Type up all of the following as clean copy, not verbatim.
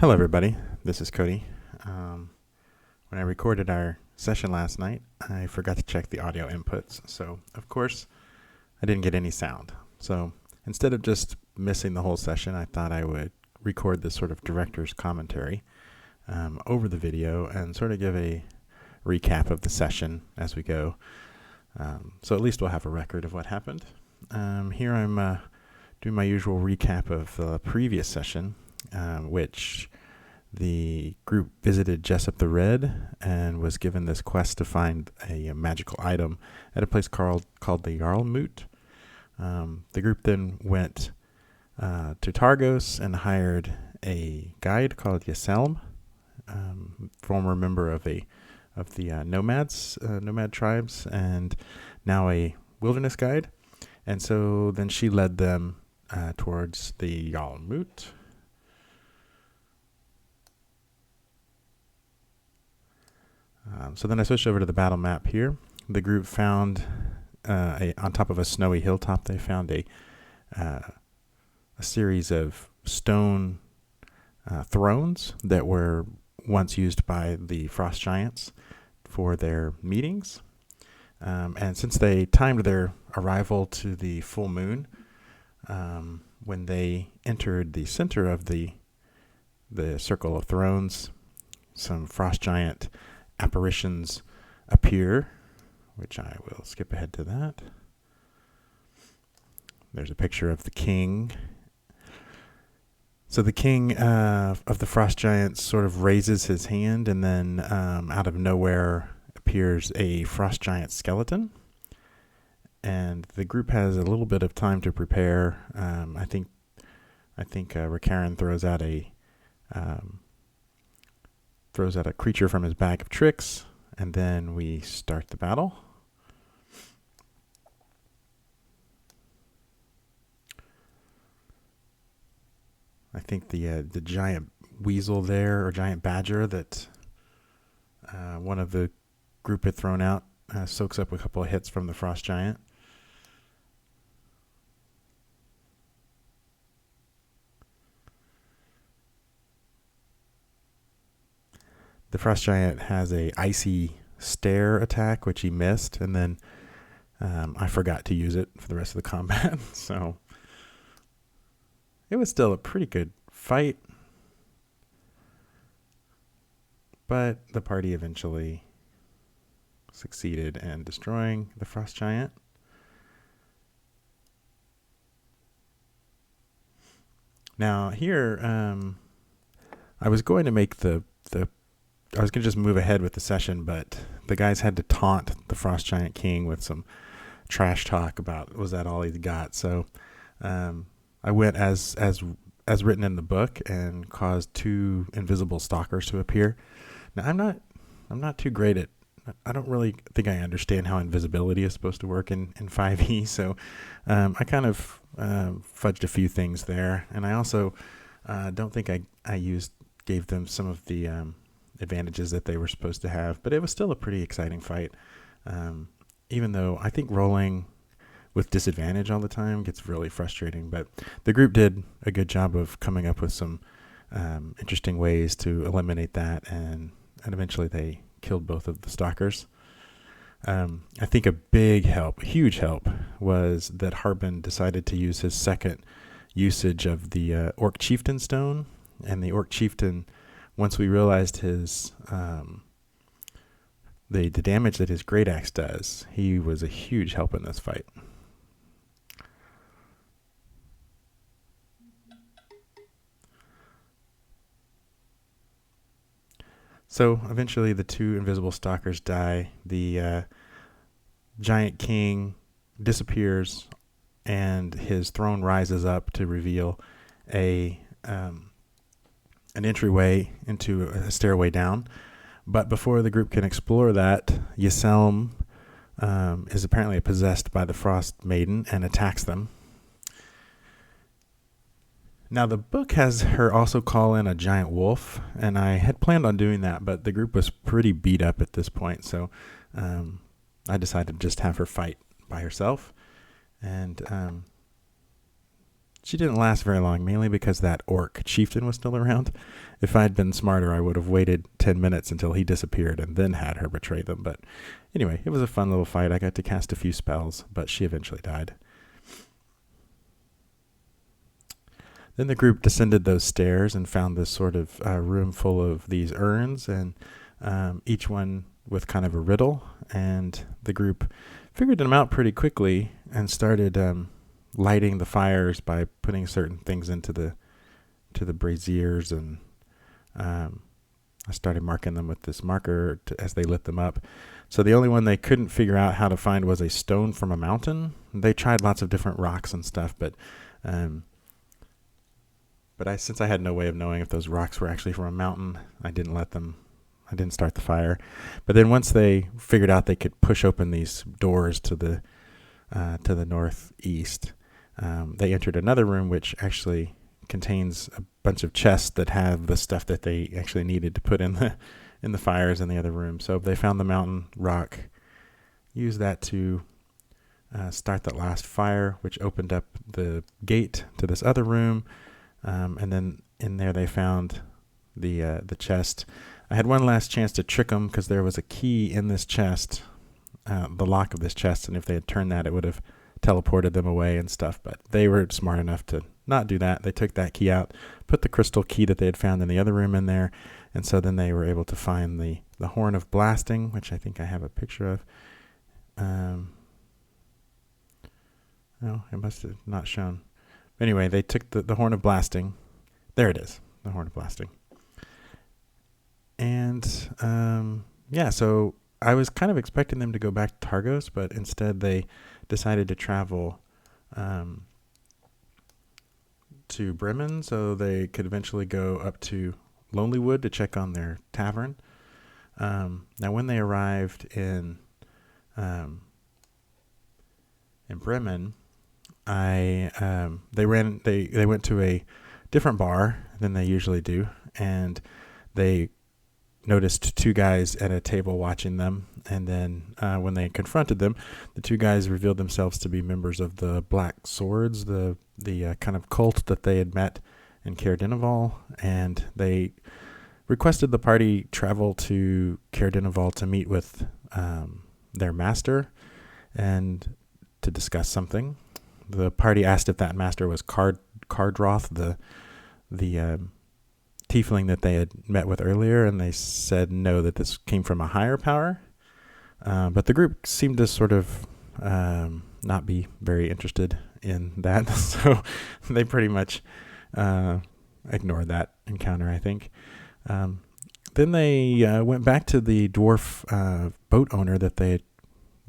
Hello everybody, this is Cody. When I recorded our session last night, I forgot to check the audio inputs, so of course I didn't get any sound. So instead of just missing the whole session, I thought I would record this sort of director's commentary over the video and sort of give a recap of the session as we go. So at least we'll have a record of what happened. Here I'm doing my usual recap of the previous session, which the group visited Jessup the Red and was given this quest to find a magical item at a place called the Jarlmoot. The group then went to Targos and hired a guide called Yaselm, former member of the nomad tribes, and now a wilderness guide. And so then she led them towards the Jarlmoot. So then I switched over to the battle map here. The group found on top of a snowy hilltop, they found a series of stone thrones that were once used by the frost giants for their meetings. And since they timed their arrival to the full moon, when they entered the center of the circle of thrones, some frost giant apparitions appear, which I will skip ahead to that. There's a picture of the king. So the king of the frost giants sort of raises his hand, and then out of nowhere appears a frost giant skeleton. And the group has a little bit of time to prepare. I think Rikarin throws out a creature from his bag of tricks, and then we start the battle. I think the giant weasel there, or giant badger that one of the group had thrown out, soaks up a couple of hits from the frost giant. The frost giant has a icy stare attack, which he missed, and then I forgot to use it for the rest of the combat. So it was still a pretty good fight, but the party eventually succeeded in destroying the frost giant. Now here, I was going to make I was going to just move ahead with the session, but the guys had to taunt the Frost Giant King with some trash talk about, was that all he's got? So I went as written in the book and caused 2 invisible stalkers to appear. Now I'm not too great at, I don't really think I understand how invisibility is supposed to work in 5e, so I kind of fudged a few things there, and I also don't think I gave them some of the advantages that they were supposed to have, but it was still a pretty exciting fight, even though I think rolling with disadvantage all the time gets really frustrating. But the group did a good job of coming up with some interesting ways to eliminate that, and eventually they killed both of the stalkers. I think a huge help was that Harbin decided to use his second usage of the Orc Chieftain Stone, and the Orc Chieftain, once we realized his the damage that his great axe does, he was a huge help in this fight. So eventually the 2 invisible stalkers die. The giant king disappears, and his throne rises up to reveal an entryway into a stairway down. But before the group can explore that, Yaselm is apparently possessed by the Frostmaiden and attacks them. Now the book has her also call in a giant wolf, and I had planned on doing that, but the group was pretty beat up at this point, so I decided to just have her fight by herself. And she didn't last very long, mainly because that orc chieftain was still around. If I'd been smarter, I would have waited 10 minutes until he disappeared and then had her betray them. But anyway, it was a fun little fight. I got to cast a few spells, but she eventually died. Then the group descended those stairs and found this sort of room full of these urns, and each one with kind of a riddle. And the group figured them out pretty quickly and started lighting the fires by putting certain things into the braziers, and I started marking them with this marker as they lit them up. So the only one they couldn't figure out how to find was a stone from a mountain. They tried lots of different rocks and stuff, but since I had no way of knowing if those rocks were actually from a mountain, I didn't start the fire. But then once they figured out they could push open these doors to the northeast, they entered another room which actually contains a bunch of chests that have the stuff that they actually needed to put in the fires in the other room. So they found the mountain rock, used that to start that last fire, which opened up the gate to this other room. And then in there they found the chest. I had one last chance to trick them because there was a key in this chest, the lock of this chest, and if they had turned that, it would have teleported them away and stuff. But they were smart enough to not do that. They took that key out, put the crystal key that they had found in the other room in there, and so then they were able to find the horn of blasting, which I think I have a picture of. No, it must have not shown. Anyway, they took the horn of blasting. There it is, the horn of blasting. And so I was kind of expecting them to go back to Targos, but instead they decided to travel to Bremen so they could eventually go up to Lonelywood to check on their tavern. Now, when they arrived in Bremen, they went to a different bar than they usually do, and they noticed two guys at a table watching them. And then when they confronted them, the two guys revealed themselves to be members of the Black Swords, the kind of cult that they had met in Caer Dineval, and they requested the party travel to Caer Dineval to meet with their master and to discuss something. The party asked if that master was Cardroth, the tiefling that they had met with earlier, and they said no, that this came from a higher power. But the group seemed to sort of not be very interested in that, so they pretty much ignored that encounter, I think. Then they went back to the dwarf boat owner that they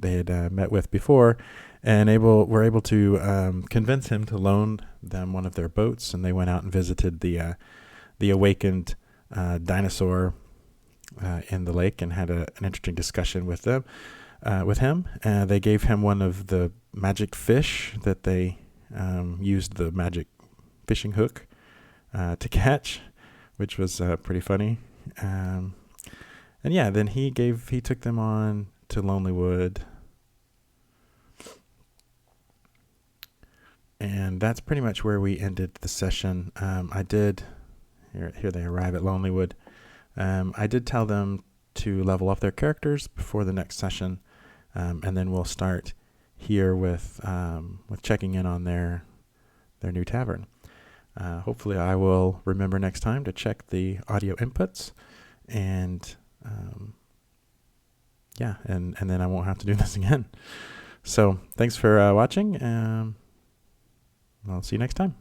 had met with before, and were able to convince him to loan them one of their boats, and they went out and visited the awakened dinosaur in the lake and had an interesting discussion with him. They gave him one of the magic fish that they used the magic fishing hook to catch, which was pretty funny. Then he took them on to Lonelywood. And that's pretty much where we ended the session. Here they arrive at Lonelywood. I did tell them to level up their characters before the next session, and then we'll start here with checking in on their new tavern. Hopefully I will remember next time to check the audio inputs, and then I won't have to do this again. So thanks for watching. I'll see you next time.